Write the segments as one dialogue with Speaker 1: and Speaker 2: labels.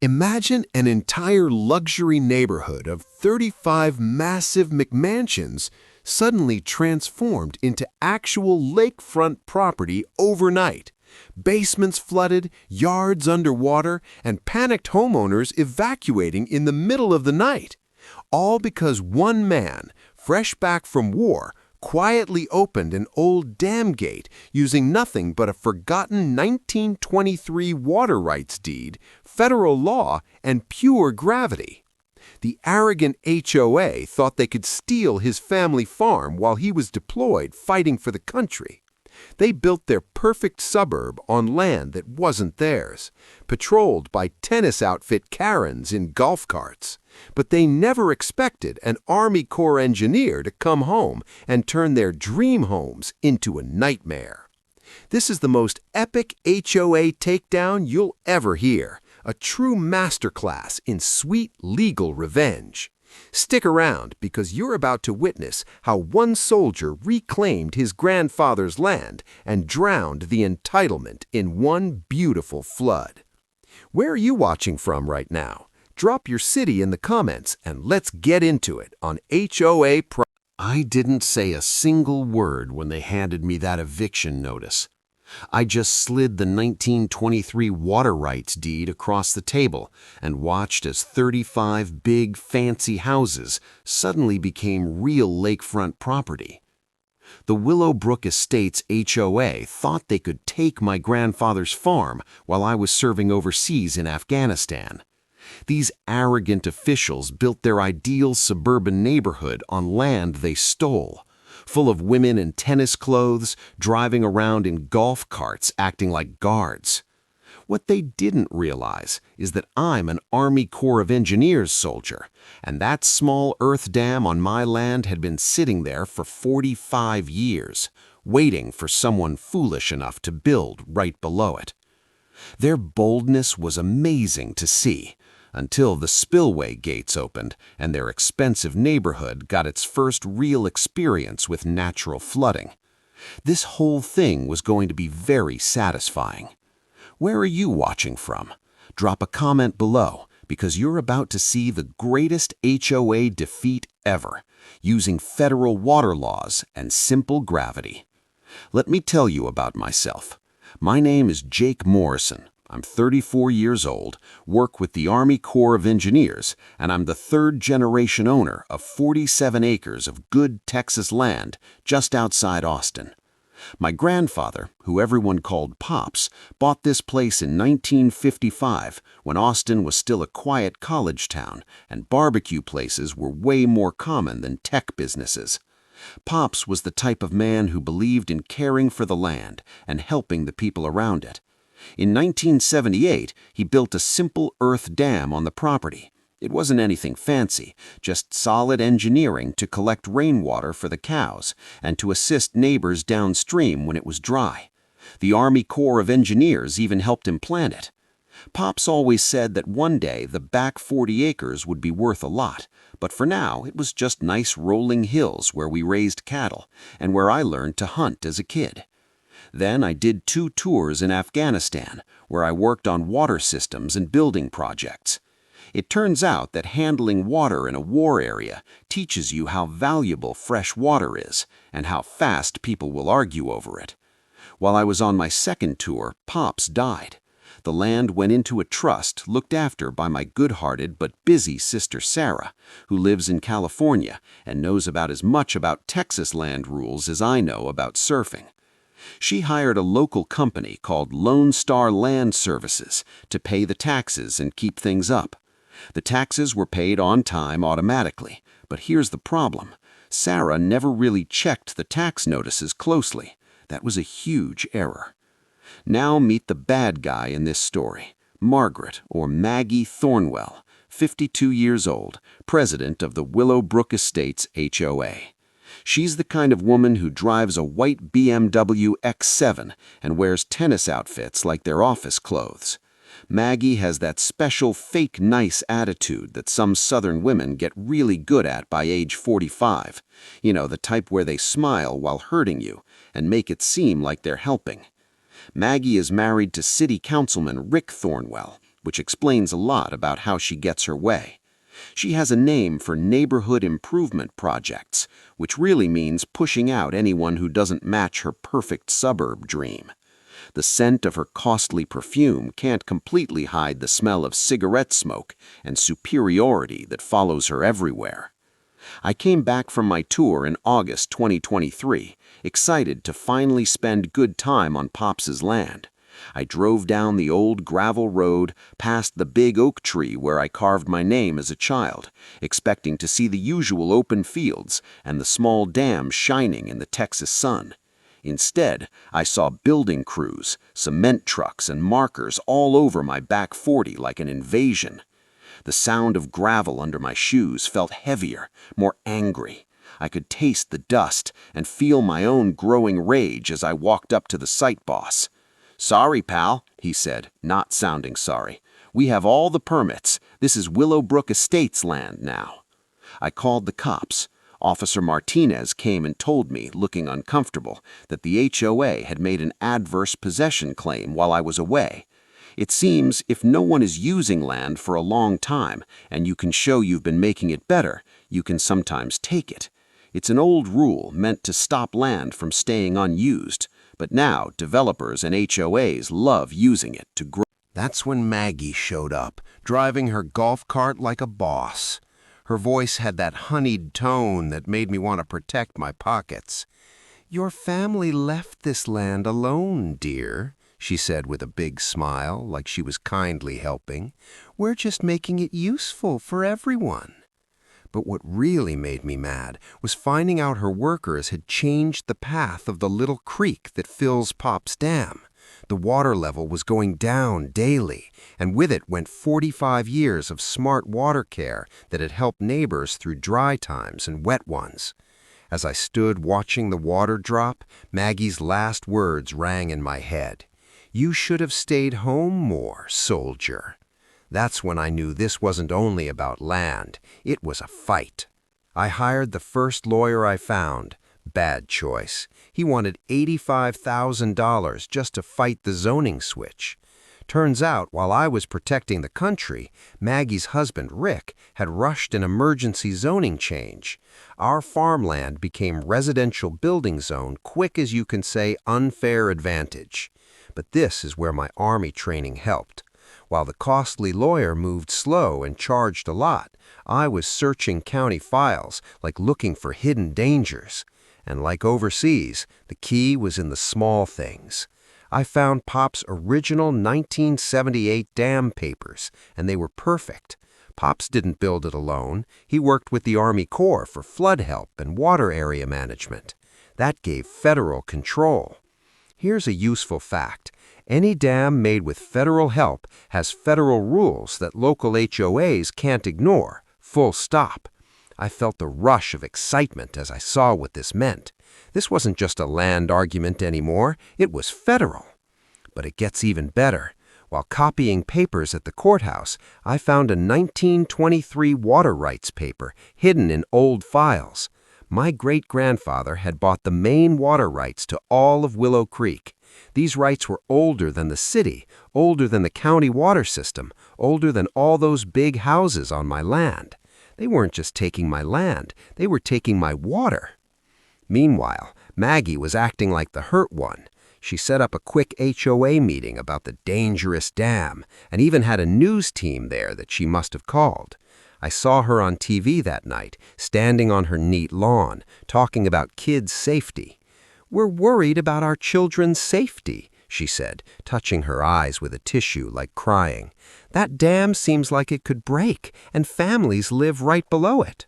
Speaker 1: Imagine an entire luxury neighborhood of 35 massive McMansions suddenly transformed into actual lakefront property overnight. Basements flooded, yards underwater, and panicked homeowners evacuating in the middle of the night. All because one man, fresh back from war, quietly opened an old dam gate using nothing but a forgotten 1923 water rights deed, federal law, and pure gravity. The arrogant HOA thought they could steal his family farm while he was deployed fighting for the country. They built their perfect suburb on land that wasn't theirs, patrolled by tennis outfit Karens in golf carts. But they never expected an Army Corps engineer to come home and turn their dream homes into a nightmare. This is the most epic HOA takedown you'll ever hear, a true masterclass in sweet legal revenge. Stick around because you're about to witness how one soldier reclaimed his grandfather's land and drowned the entitlement in one beautiful flood. Where are you watching from right now? Drop your city in the comments and let's get into it on HOA Pro. I didn't say a single word when they handed me that eviction notice. I just slid the 1923 water rights deed across the table and watched as 35 big, fancy houses suddenly became real lakefront property. The Willowbrook Estates HOA thought they could take my grandfather's farm while I was serving overseas in Afghanistan. These arrogant officials built their ideal suburban neighborhood on land they stole, full of women in tennis clothes, driving around in golf carts acting like guards. What they didn't realize is that I'm an Army Corps of Engineers soldier, and that small earth dam on my land had been sitting there for 45 years, waiting for someone foolish enough to build right below it. Their boldness was amazing to see, until the spillway gates opened and their expensive neighborhood got its first real experience with natural flooding. This whole thing was going to be very satisfying. Where are you watching from? Drop a comment below because you're about to see the greatest HOA defeat ever, using federal water laws and simple gravity. Let me tell you about myself. My name is Jake Morrison. I'm 34 years old, work with the Army Corps of Engineers, and I'm the third-generation owner of 47 acres of good Texas land just outside Austin. My grandfather, who everyone called Pops, bought this place in 1955 when Austin was still a quiet college town and barbecue places were way more common than tech businesses. Pops was the type of man who believed in caring for the land and helping the people around it. In 1978, he built a simple earth dam on the property. It wasn't anything fancy, just solid engineering to collect rainwater for the cows and to assist neighbors downstream when it was dry. The Army Corps of Engineers even helped him plan it. Pops always said that one day the back 40 acres would be worth a lot, but for now it was just nice rolling hills where we raised cattle and where I learned to hunt as a kid. Then I did 2 tours in Afghanistan, where I worked on water systems and building projects. It turns out that handling water in a war area teaches you how valuable fresh water is and how fast people will argue over it. While I was on my second tour, Pops died. The land went into a trust looked after by my good-hearted but busy sister Sarah, who lives in California and knows about as much about Texas land rules as I know about surfing. She hired a local company called Lone Star Land Services to pay the taxes and keep things up. The taxes were paid on time automatically, but here's the problem. Sarah never really checked the tax notices closely. That was a huge error. Now meet the bad guy in this story, Margaret, or Maggie Thornwell, 52 years old, president of the Willowbrook Estates HOA. She's the kind of woman who drives a white BMW X7 and wears tennis outfits like their office clothes. Maggie has that special fake nice attitude that some Southern women get really good at by age 45. You know, the type where they smile while hurting you and make it seem like they're helping. Maggie is married to City Councilman Rick Thornwell,
Speaker 2: which explains a lot about how she gets her way. She has a name for neighborhood improvement projects, which really means pushing out anyone who doesn't match her perfect suburb dream. The scent of her costly perfume can't completely hide the smell of cigarette smoke and superiority that follows her everywhere. I came back from my tour in August 2023, excited to finally spend good time on Pops's land. I drove down the old gravel road past the big oak tree where I carved my name as a child, expecting to see the usual open fields and the small dam shining in the Texas sun. Instead, I saw building crews, cement trucks, and markers all over my back 40 like an invasion. The sound of gravel under my shoes felt heavier, more angry. I could taste the dust and feel my own growing rage as I walked up to the site boss. "Sorry, pal," he said, not sounding sorry. "We have all the permits. This is Willowbrook Estates land now." I called the cops. Officer Martinez came and told me, looking uncomfortable, that the HOA had made an adverse possession claim while I was away. It seems if no one is using land for a long time and you can show you've been making it better, you can sometimes take it. It's an old rule meant to stop land from staying unused, but now developers and HOAs love using it to grow.
Speaker 1: That's when Maggie showed up, driving her golf cart like a boss. Her voice had that honeyed tone that made me want to protect my pockets. "Your family left this land alone, dear," she said with a big smile, like she was kindly helping. "We're just making it useful for everyone." But what really made me mad was finding out her workers had changed the path of the little creek that fills Pop's Dam. The water level was going down daily, and with it went 45 years of smart water care that had helped neighbors through dry times and wet ones. As I stood watching the water drop, Maggie's last words rang in my head. "You should have stayed home more, soldier." That's when I knew this wasn't only about land, it was a fight. I hired the first lawyer I found. Bad choice. He wanted $85,000 just to fight the zoning switch. Turns out, while I was protecting the country, Maggie's husband, Rick, had rushed an emergency zoning change. Our farmland became residential building zone quick as you can say unfair advantage. But this is where my Army training helped. While the costly lawyer moved slow and charged a lot, I was searching county files like looking for hidden dangers. And like overseas, the key was in the small things. I found Pop's original 1978 dam papers, and they were perfect. Pops didn't build it alone. He worked with the Army Corps for flood help and water area management. That gave federal control. Here's a useful fact. Any dam made with federal help has federal rules that local HOAs can't ignore, full stop. I felt the rush of excitement as I saw what this meant. This wasn't just a land argument anymore, it was federal. But it gets even better. While copying papers at the courthouse, I found a 1923 water rights paper hidden in old files. My great-grandfather had bought the main water rights to all of Willow Creek. These rights were older than the city, older than the county water system, older than all those big houses on my land. They weren't just taking my land, they were taking my water. Meanwhile, Maggie was acting like the hurt one. She set up a quick HOA meeting about the dangerous dam and even had a news team there that she must have called. I saw her on TV that night, standing on her neat lawn, talking about kids' safety. "We're worried about our children's safety," she said, touching her eyes with a tissue like crying. "That dam seems like it could break, and families live right below it."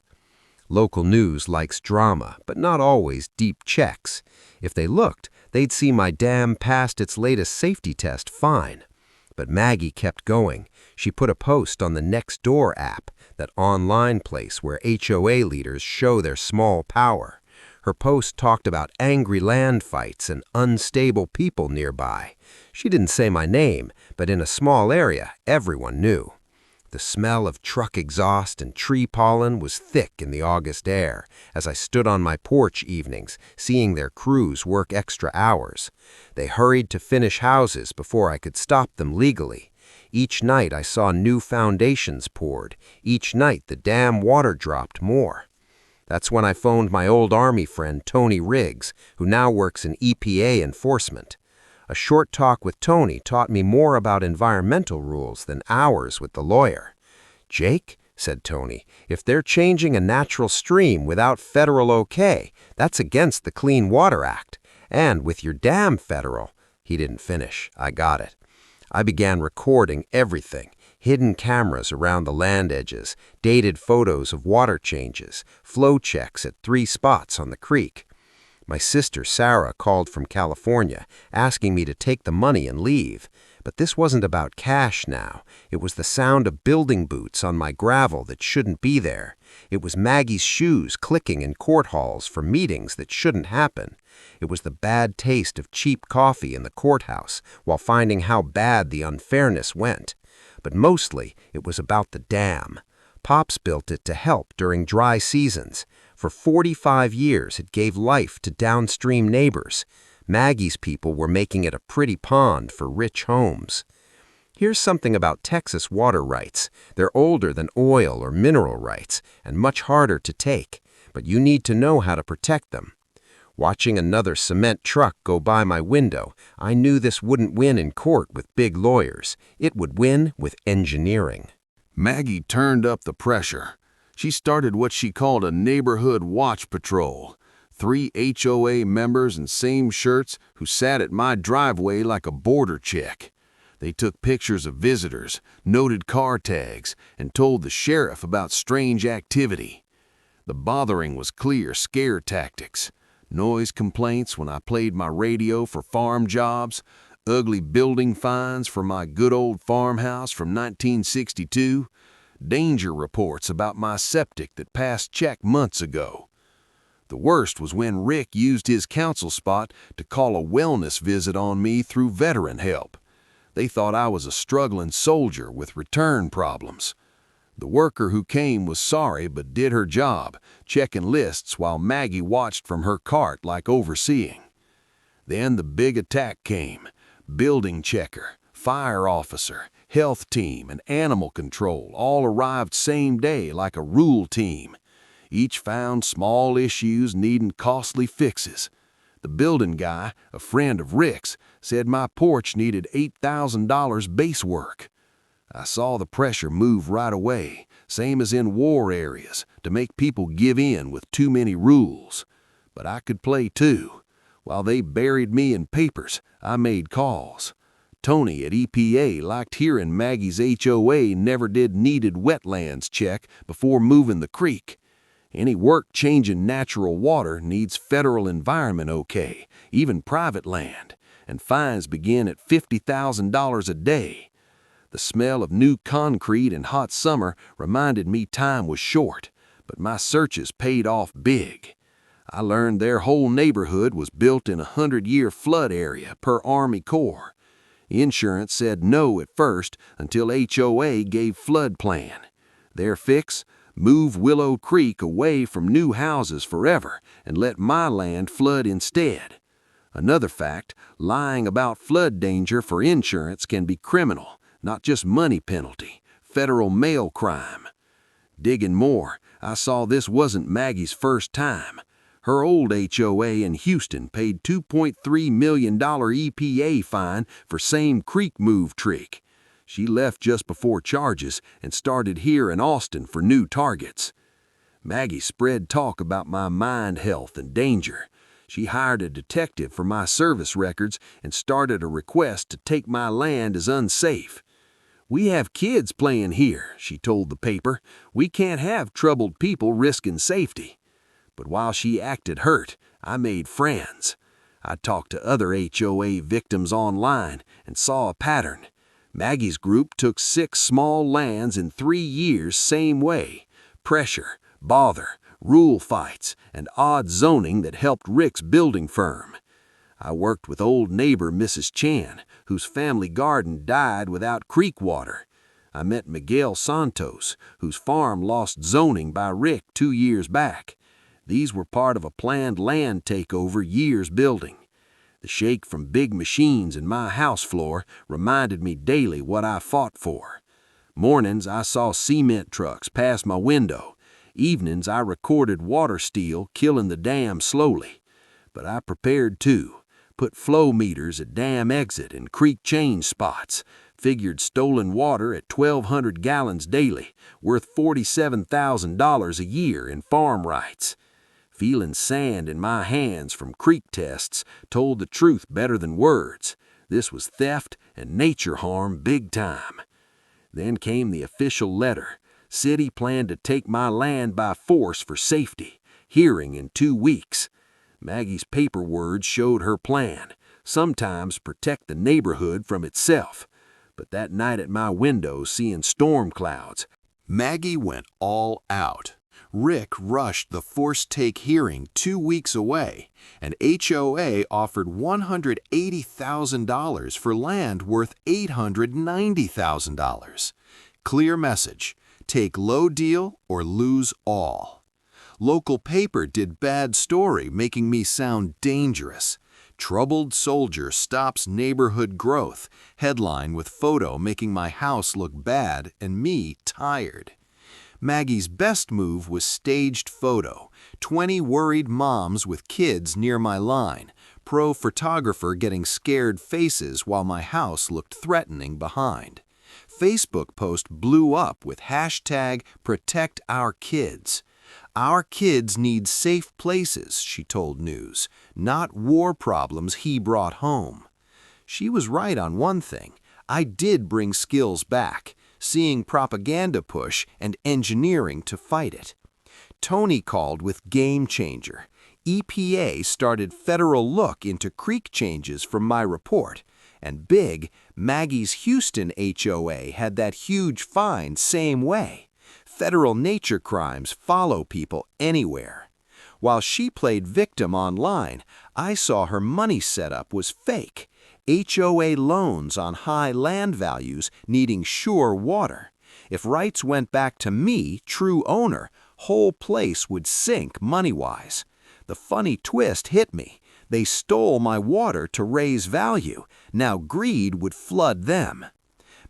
Speaker 1: Local news likes drama, but not always deep checks. If they looked, they'd see my dam passed its latest safety test fine. But Maggie kept going. She put a post on the Nextdoor app, that online place where HOA leaders show their small power. Her post talked about angry land fights and unstable people nearby. She didn't say my name, but in a small area, everyone knew. The smell of truck exhaust and tree pollen was thick in the August air as I stood on my porch evenings, seeing their crews work extra hours. They hurried to finish houses before I could stop them legally.
Speaker 3: Each night I saw new foundations poured. Each night the dam water dropped more. That's when I phoned my old Army friend Tony Riggs, who now works in EPA enforcement. A short talk with Tony taught me more about environmental rules than hours with the lawyer. "Jake," said Tony, "if they're changing a natural stream without federal okay, that's against the Clean Water Act. And with your dam federal—" He didn't finish. I got it. I began recording everything. Hidden cameras around the land edges, dated photos of water changes, flow checks at 3 spots on the creek. My sister Sarah called from California, asking me to take the money and leave. But this wasn't about cash now. It was the sound of building boots on my gravel that shouldn't be there. It was Maggie's shoes clicking in court halls for meetings that shouldn't happen. It was the bad taste of cheap coffee in the courthouse while finding how bad the unfairness went. But mostly, it was about the dam. Pops built it to help during dry seasons. For 45 years, it gave life to downstream neighbors. Maggie's people were making it a pretty pond for rich homes. Here's something about Texas water rights. They're older than oil or mineral rights and much harder to take, but you need to know how to protect them. Watching another cement truck go by my window, I knew this wouldn't win in court with big lawyers. It would win with engineering.
Speaker 4: Maggie turned up the pressure. She started what she called a neighborhood watch patrol. 3 HOA members in same shirts who sat at my driveway like a border check. They took pictures of visitors, noted car tags, and told the sheriff about strange activity. The bothering was clear scare tactics. Noise complaints when I played my radio for farm jobs, ugly building fines for my good old farmhouse from 1962, danger reports about my septic that passed check months ago. The worst was when Rick used his council spot to call a wellness visit on me through veteran help. They thought I was a struggling soldier with return problems. The worker who came was sorry but did her job, checking lists while Maggie watched from her cart like overseeing. Then the big attack came. Building checker, fire officer, health team, and animal control all arrived same day like a rule team. Each found small issues needing costly fixes. The building guy, a friend of Rick's, said my porch needed $8,000 base work. I saw the pressure move right away, same as in war areas, to make people give in with too many rules. But I could play too. While they buried me in papers, I made calls. Tony at EPA liked hearing Maggie's HOA never did needed wetlands check before moving the creek. Any work changing natural water needs federal environment okay, even private land, and fines begin at $50,000 a day. The smell of new concrete in hot summer reminded me time was short, but my searches paid off big. I learned their whole neighborhood was built in a 100-year flood area per Army Corps. Insurance said no at first until HOA gave flood plan. Their fix? Move Willow Creek away from new houses forever and let my land flood instead. Another fact, lying about flood danger for insurance can be criminal, not just money penalty, federal mail crime. Digging more, I saw this wasn't Maggie's first time. Her old HOA in Houston paid $2.3 million EPA fine for same creek move trick. She left just before charges and started here in Austin for new targets. Maggie spread talk about my mind health and danger. She hired a detective for my service records and started a request to take my land as unsafe. "We have kids playing here," she told the paper. "We can't have troubled people risking safety." But while she acted hurt, I made friends. I talked to other HOA victims online and saw a pattern. Maggie's group took 6 small lands in 3 years same way. Pressure, bother, rule fights, and odd zoning that helped Rick's building firm. I worked with old neighbor Mrs. Chan, whose family garden died without creek water. I met Miguel Santos, whose farm lost zoning by Rick 2 years back. These were part of a planned land takeover years building. The shake from big machines in my house floor reminded me daily what I fought for. Mornings I saw cement trucks pass my window. Evenings I recorded water steal killing the dam slowly. But I prepared too. Put flow meters at dam exit and creek change spots. Figured stolen water at 1,200 gallons daily, worth $47,000 a year in farm rights. Feeling sand in my hands from creek tests told the truth better than words. This was theft and nature harm big time. Then came the official letter. City planned to take my land by force for safety. Hearing in 2 weeks. Maggie's paper words showed her plan. Sometimes protect the neighborhood from itself. But that night at my window seeing storm clouds,
Speaker 1: Maggie went all out. Rick rushed the forced take hearing 2 weeks away, and HOA offered $180,000 for land worth $890,000. Clear message: take low deal or lose all. Local paper did bad story, making me sound dangerous. Troubled soldier stops neighborhood growth. Headline with photo making my house look bad and me tired. Maggie's best move was staged photo. 20 worried moms with kids near my line. Pro photographer getting scared faces while my house looked threatening behind. Facebook post blew up with hashtag Protect Our Kids. Our kids need safe places, she told news, not war problems he brought home. She was right on one thing. I did bring skills back, seeing propaganda push and engineering to fight it. Tony called with game changer. EPA started federal look into creek changes from my report. And big, Maggie's Houston HOA had that huge fine same way. Federal nature crimes follow people anywhere. While she played victim online, I saw her money setup was fake. HOA loans on high land values needing sure water. If rights went back to me, true owner, whole place would sink money-wise. The funny twist hit me. They stole my water to raise value. Now greed would flood them.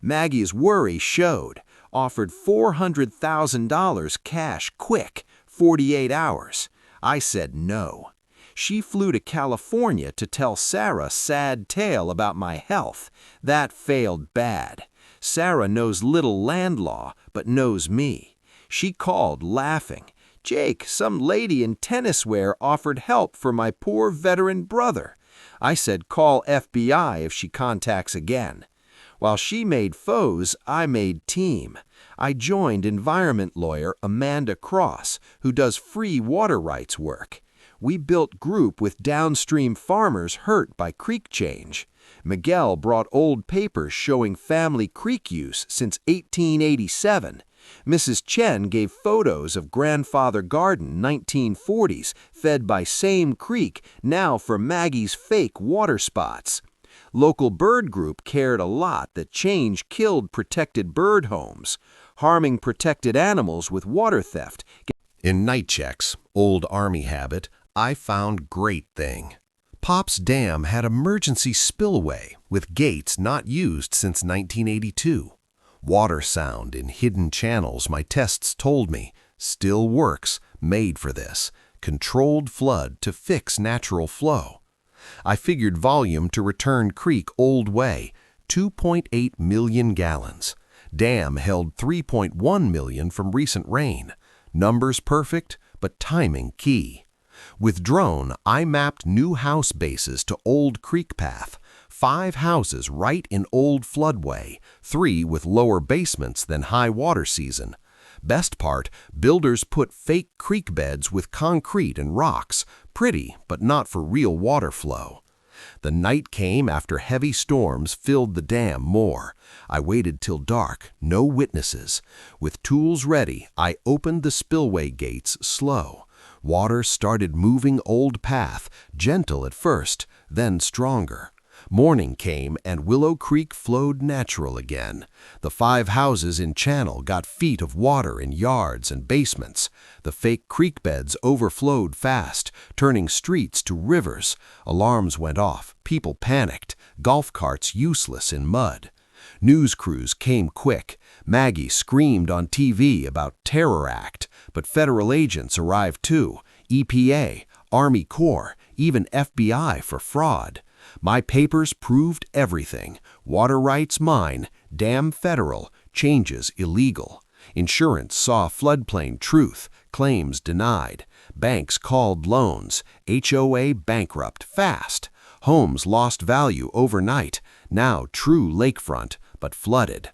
Speaker 1: Maggie's worry showed. Offered $400,000 cash quick, 48 hours. I said no. She flew to California to tell Sarah sad tale about my health. That failed bad. Sarah knows little land law, but knows me. She called laughing. Jake, some lady in tennis wear offered help for my poor veteran brother. I said call FBI if she contacts again. While she made foes, I made team. I joined environment lawyer Amanda Cross, who does free water rights work. We built group with downstream farmers hurt by creek change. Miguel brought old papers showing family creek use since 1887. Mrs. Chen gave photos of grandfather garden 1940s fed by same creek now for Maggie's fake water spots. Local bird group cared a lot that change killed protected bird homes, harming protected animals with water theft.
Speaker 3: In night checks, old Army habit, I found great thing. Pop's Dam had emergency spillway with gates not used since 1982. Water sound in hidden channels my tests told me. Still works, made for this. Controlled flood to fix natural flow. I figured volume to return creek old way, 2.8 million gallons. Dam held 3.1 million from recent rain. Numbers perfect, but timing key. With drone, I mapped new house bases to old creek path. 5 houses right in old floodway, 3 with lower basements than high water season. Best part, builders put fake creek beds with concrete and rocks. Pretty, but not for real water flow. The night came after heavy storms filled the dam more. I waited till dark, no witnesses. With tools ready, I opened the spillway gates slow. Water started moving old path, gentle at first, then stronger.
Speaker 1: Morning came and Willow Creek flowed natural again. The 5 houses in Channel got feet of water in yards and basements. The fake creek beds overflowed fast, turning streets to rivers. Alarms went off, people panicked, golf carts useless in mud. News crews came quick. Maggie screamed on TV about terror act, but federal agents arrived too. EPA, Army Corps, even FBI for fraud. My papers proved everything. Water rights mine, dam federal, changes illegal. Insurance saw floodplain truth, claims denied. Banks called loans, HOA bankrupt fast. Homes lost value overnight, now true lakefront, but flooded.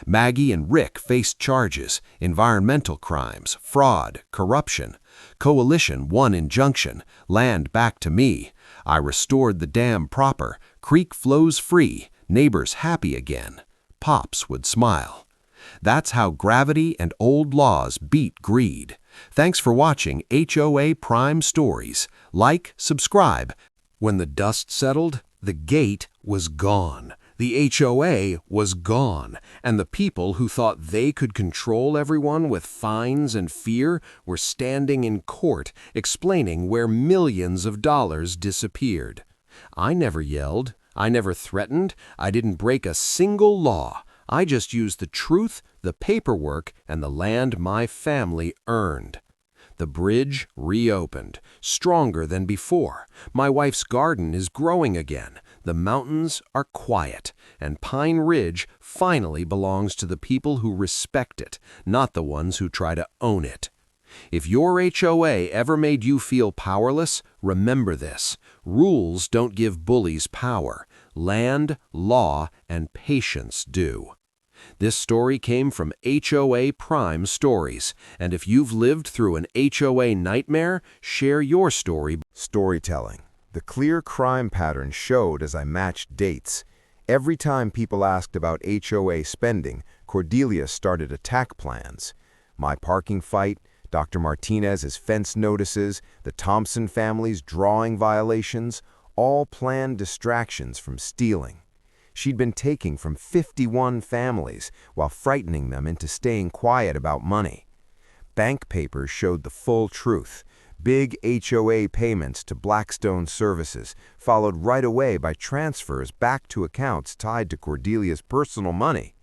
Speaker 1: Maggie and Rick faced charges, environmental crimes, fraud, corruption. Coalition won injunction, land back to me. I restored the dam proper, creek flows free, neighbors happy again. Pops would smile. That's how gravity and old laws beat greed. Thanks for watching HOA Prime Stories. Like, subscribe. When the dust settled, the gate was gone. The HOA was gone, and the people who thought they could control everyone with fines and fear were standing in court explaining where millions of dollars disappeared. I never yelled. I never threatened. I didn't break a single law. I just used the truth, the paperwork, and the land my family earned. The bridge reopened, stronger than before. My wife's garden is growing again. The mountains are quiet, and Pine Ridge finally belongs to the people who respect it, not the ones who try to own it. If your HOA ever made you feel powerless, remember this. Rules don't give bullies power. Land, law, and patience do. This story came from HOA Prime Stories, and if you've lived through an HOA nightmare, share your story.
Speaker 5: Storytelling. The clear crime pattern showed as I matched dates. Every time people asked about HOA spending, Cordelia started attack plans. My parking fight, Dr. Martinez's fence notices, the Thompson family's drawing violations, all planned distractions from stealing. She'd been taking from 51 families while frightening them into staying quiet about money. Bank papers showed the full truth. Big HOA payments to Blackstone Services, followed right away by transfers back to accounts tied to Cordelia's personal money.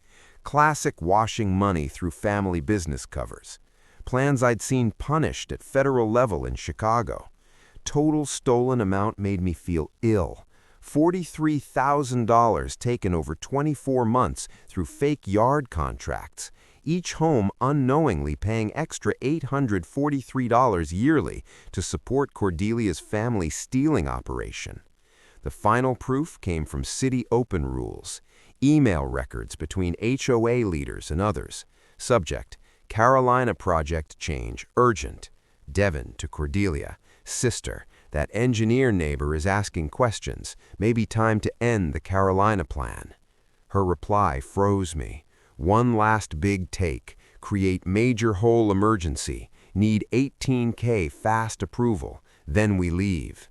Speaker 5: Classic washing money through family business covers. Plans I'd seen punished at federal level in Chicago. Total stolen amount made me feel ill. $43,000 taken over 24 months through fake yard contracts. Each home unknowingly paying extra $843 yearly to support Cordelia's family stealing operation. The final proof came from city open rules, email records between HOA leaders and others. Subject: Carolina project change urgent. Devin to Cordelia. Sister: that engineer neighbor is asking questions. Maybe time to end the Carolina plan. Her reply froze me. One last big take. Create major hole emergency. Need $18K fast approval. Then we leave.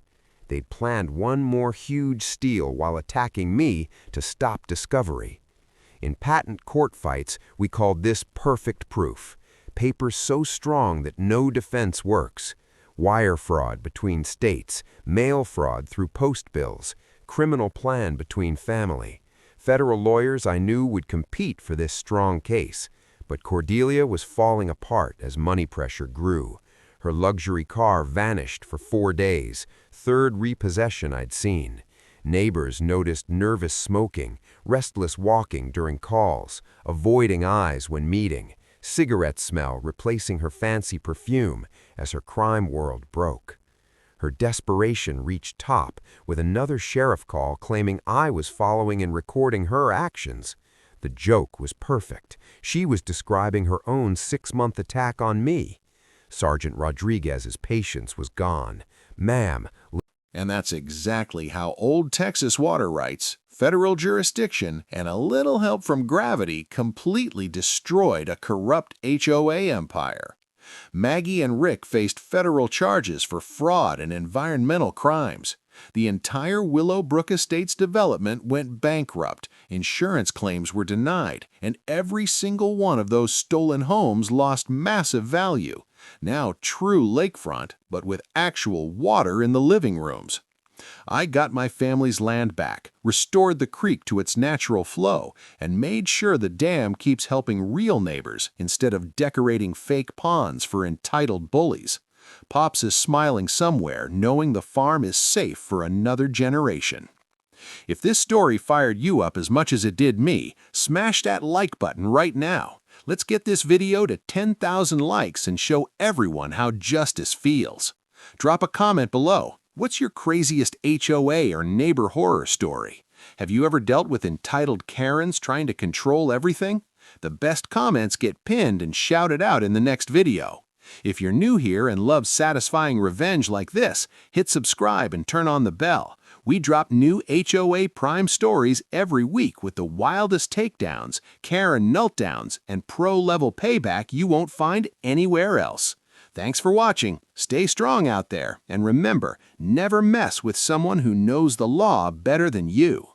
Speaker 5: They'd planned one more huge steal while attacking me to stop discovery. In patent court fights, we called this perfect proof. Papers so strong that no defense works. Wire fraud between states, mail fraud through post bills, criminal plan between family. Federal lawyers I knew would compete for this strong case, but Cordelia was falling apart as money pressure grew. Her luxury car vanished for 4 days, third repossession I'd seen. Neighbors noticed nervous smoking, restless walking during calls, avoiding eyes when meeting, cigarette smell replacing her fancy perfume as her crime world broke. Her desperation reached top with another sheriff call claiming I was following and recording her actions. The joke was perfect. She was describing her own 6-month attack on me. Sergeant Rodriguez's patience was gone. "Ma'am."
Speaker 1: And that's exactly how old Texas water rights, federal jurisdiction, and a little help from gravity completely destroyed a corrupt HOA empire. Maggie and Rick faced federal charges for fraud and environmental crimes. The entire Willowbrook Estates development went bankrupt, insurance claims were denied, and every single one of those stolen homes lost massive value. Now true lakefront, but with actual water in the living rooms. I got my family's land back, restored the creek to its natural flow, and made sure the dam keeps helping real neighbors instead of decorating fake ponds for entitled bullies. Pops is smiling somewhere, knowing the farm is safe for another generation. If this story fired you up as much as it did me, smash that like button right now. Let's get this video to 10,000 likes and show everyone how justice feels. Drop a comment below. What's your craziest HOA or neighbor horror story? Have you ever dealt with entitled Karens trying to control everything? The best comments get pinned and shouted out in the next video. If you're new here and love satisfying revenge like this, hit subscribe and turn on the bell. We drop new HOA Prime stories every week with the wildest takedowns, Karen meltdowns, and pro-level payback you won't find anywhere else. Thanks for watching. Stay strong out there, and remember, never mess with someone who knows the law better than you.